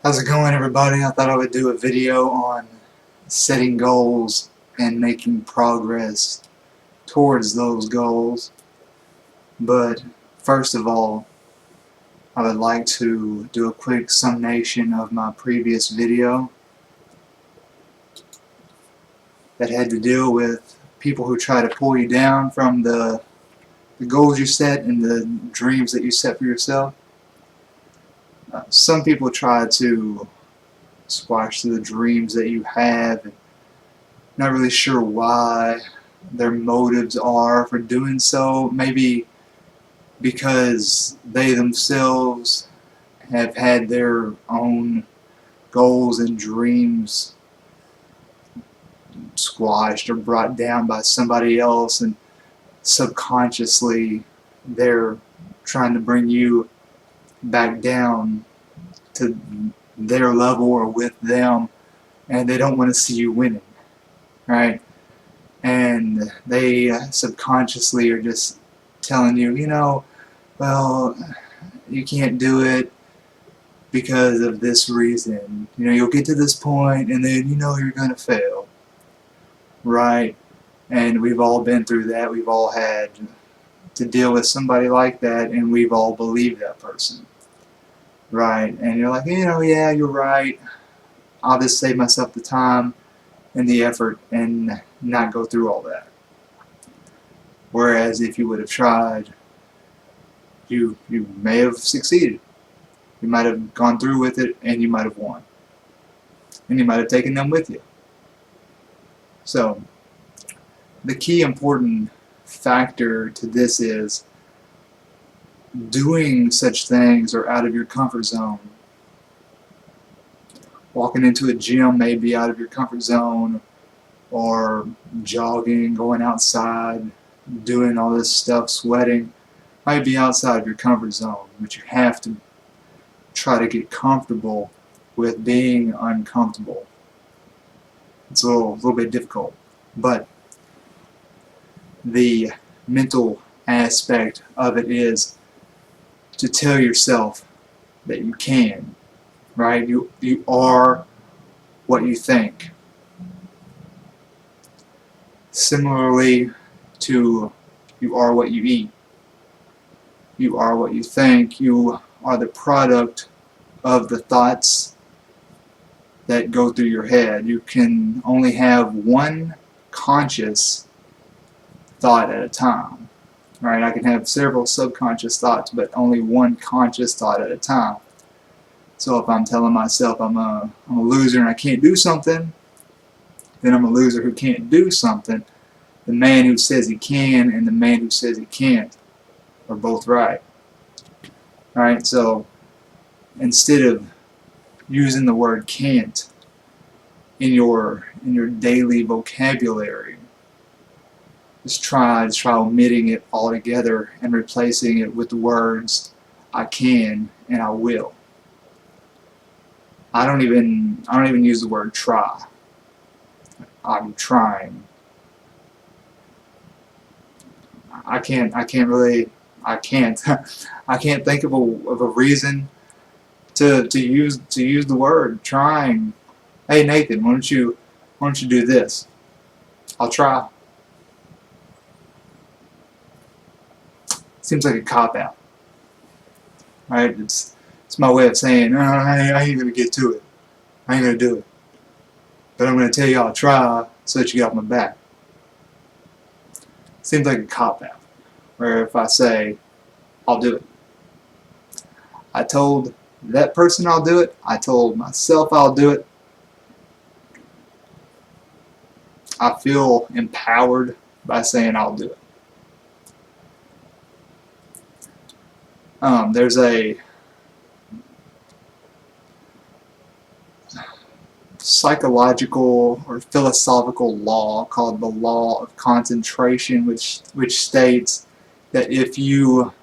How's it going, everybody? I thought I would do a video on setting goals and making progress towards those goals. But first of all, I would like to do a quick summation of my previous video that had to deal with people who try to pull you down from the goals you set and the dreams that you set for yourself. Some people try to squash the dreams that you have. Not really sure why their motives are for doing so. Maybe because they themselves have had their own goals and dreams squashed or brought down by somebody else, and subconsciously they're trying to bring you back down to their level or with them, and they don't want to see you winning, right? And they subconsciously are just telling you, well, you can't do it because of this reason. You'll get to this point and then you're going to fail, right? And we've all been through that. We've all had to deal with somebody like that, and we've all believed that person, right? And you're like, yeah, you're right. I'll just save myself the time and the effort and not go through all that. Whereas if you would have tried, you may have succeeded. You might have gone through with it, and you might have won. And you might have taken them with you. So, the key important factor to this is doing such things are out of your comfort zone. Walking into a gym may be out of your comfort zone, or jogging, going outside, doing all this stuff, sweating, might be outside of your comfort zone, but you have to try to get comfortable with being uncomfortable. It's a little bit difficult, but the mental aspect of it is to tell yourself that you can, right? You are what you think. Similarly to you are what you eat. You are what you think. You are the product of the thoughts that go through your head. You can only have one conscious thought at a time, right? I can have several subconscious thoughts, but only one conscious thought at a time. So if I'm telling myself I'm a loser and I can't do something, then I'm a loser who can't do something. The man who says he can and the man who says he can't are both right. Right? So instead of using the word can't in your daily vocabulary, just try omitting it altogether and replacing it with the words I can and I will. I don't even use the word try. I'm trying. I can't I can't I can't think of a reason to use the word trying. Hey Nathan, why don't you do this? I'll try. Seems like a cop out, right? It's my way of saying I ain't gonna get to it. I ain't gonna do it, but I'm gonna tell you I'll try so that you get off my back. Seems like a cop out. Where if I say I'll do it, I told that person I'll do it. I told myself I'll do it. I feel empowered by saying I'll do it. There's a psychological or philosophical law called the law of concentration, which states that if you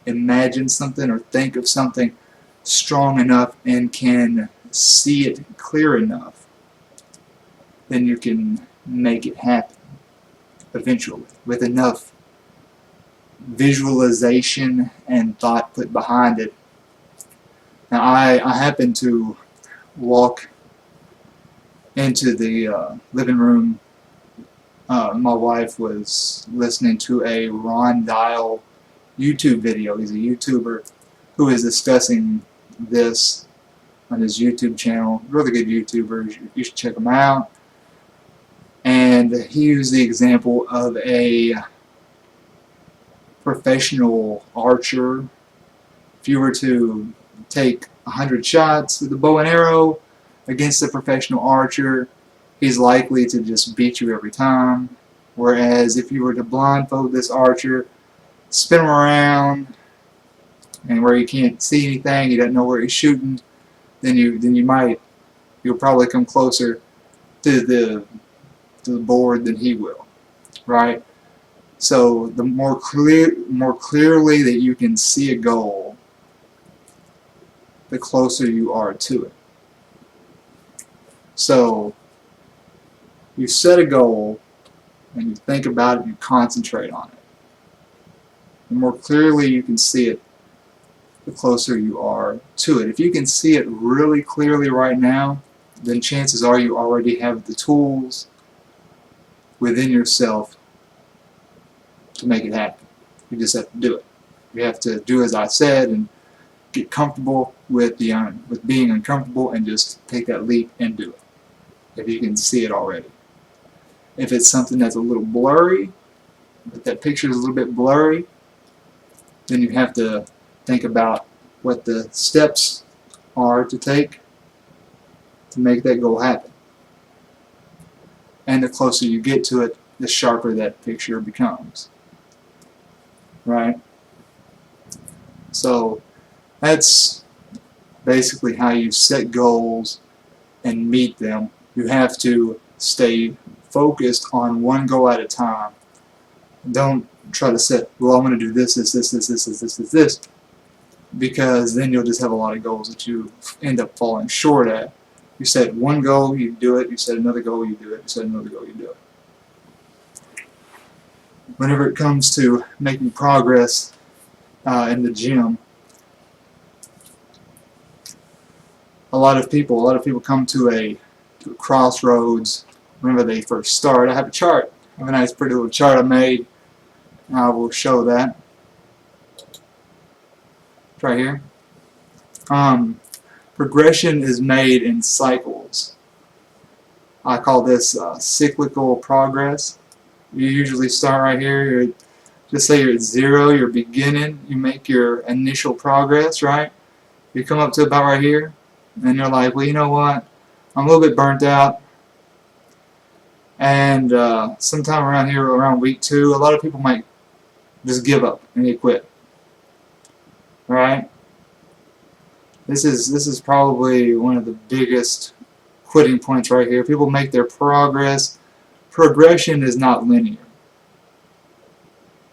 imagine something or think of something strong enough and can see it clear enough, then you can make it happen eventually with enough visualization and thought put behind it. Now I happen to walk into the living room. My wife was listening to a Ron Dial YouTube video. He's a YouTuber who is discussing this on his YouTube channel. Really good YouTuber. You should check him out. And he used the example of a professional archer. If you were to take 100 shots with a bow and arrow against a professional archer, he's likely to just beat you every time. Whereas if you were to blindfold this archer, spin him around, and where you can't see anything, you don't know where he's shooting, then you'll probably come closer to the board than he will, right? So the more clearly that you can see a goal, the closer you are to it. So you set a goal and you think about it, you concentrate on it. The more clearly you can see it, the closer you are to it. If you can see it really clearly right now, then chances are you already have the tools within yourself to make it happen. You just have to do it. You have to do as I said and get comfortable with being uncomfortable and just take that leap and do it. If you can see it already. If it's something that's a little blurry, if that picture is a little bit blurry, then you have to think about what the steps are to take to make that goal happen. And the closer you get to it, the sharper that picture becomes. Right? So that's basically how you set goals and meet them. You have to stay focused on one goal at a time. Don't try to set, well, I'm going to do this, because then you'll just have a lot of goals that you end up falling short at. You set one goal, you do it. You set another goal, you do it. You set another goal, you do it. Whenever it comes to making progress in the gym, a lot of people come to a crossroads whenever they first start. I have a chart. I have a nice pretty little chart I made. I will show that. It's right here. Progression is made in cycles. I call this cyclical progress. You usually start right here. Just say you're at 0, you're beginning, you make your initial progress, right? You come up to about right here, and you're like, well, you know what? I'm a little bit burnt out. And sometime around here, around week 2, a lot of people might just give up and they quit. Alright? This is probably one of the biggest quitting points right here. People make their progress. Progression is not linear.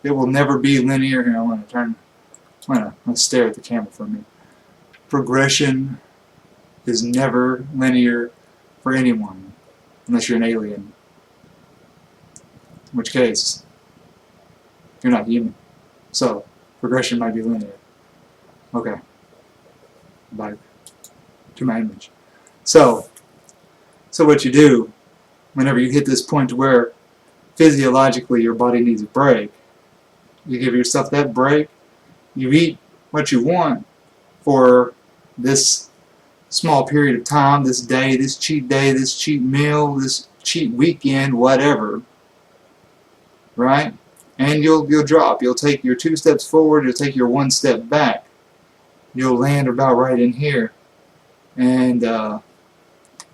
It will never be linear. Here, I'm going to stare at the camera for a minute. Progression is never linear for anyone, unless you're an alien. In which case, you're not human. So, progression might be linear. Okay. Back to my image. So what you do, whenever you hit this point where physiologically your body needs a break, you give yourself that break, you eat what you want for this small period of time, this day, this cheat meal, this cheat weekend, whatever, right? And you'll drop. You'll take your 2 steps forward, you'll take your 1 step back. You'll land about right in here. And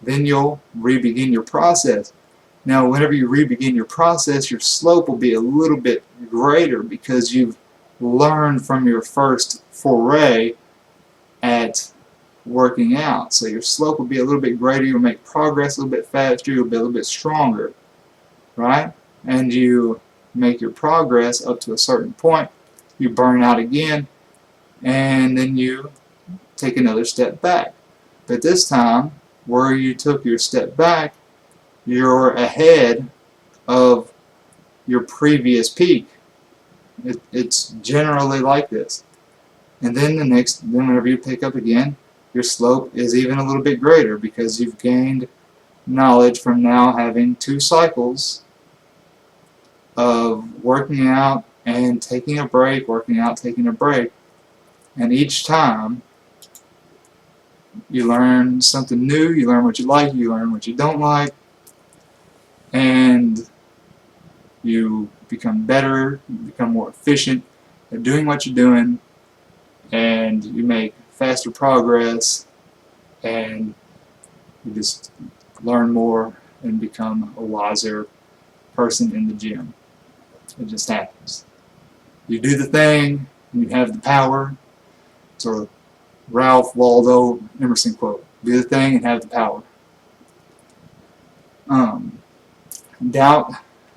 then you'll re-begin your process. Now, whenever you re-begin your process, your slope will be a little bit greater because you've learned from your first foray at working out. So your slope will be a little bit greater. You'll make progress a little bit faster. You'll be a little bit stronger, right? And you make your progress up to a certain point. You burn out again, and then you take another step back. But this time, where you took your step back, you're ahead of your previous peak. It's generally like this. And then whenever you pick up again, your slope is even a little bit greater because you've gained knowledge from now having 2 cycles of working out and taking a break, working out, taking a break. And each time you learn something new, you learn what you like, you learn what you don't like, and you become better, you become more efficient at doing what you're doing, and you make faster progress, and you just learn more and become a wiser person in the gym. It just happens. You do the thing, and you have the power. Sort of Ralph Waldo Emerson quote: "Do the thing and have the power." Doubt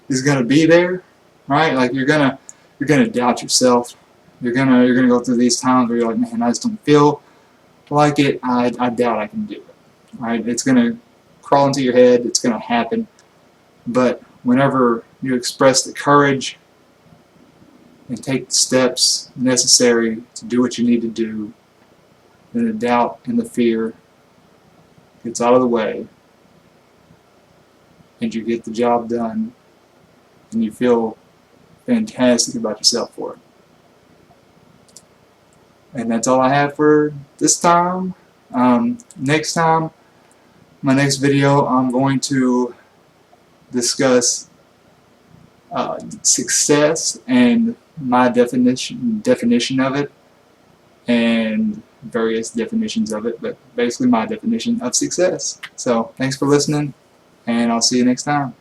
is going to be there, right? Like you're gonna doubt yourself. You're gonna go through these times where you're like, man, I just don't feel like it. I doubt I can do it. Right? It's gonna crawl into your head. It's gonna happen. But whenever you express the courage and take the steps necessary to do what you need to do, then the doubt and the fear gets out of the way, and you get the job done, and you feel fantastic about yourself for it. And that's all I have for this time. Next time, my next video, I'm going to discuss success and my definition of it, and various definitions of it, but basically my definition of success. So thanks for listening, and I'll see you next time.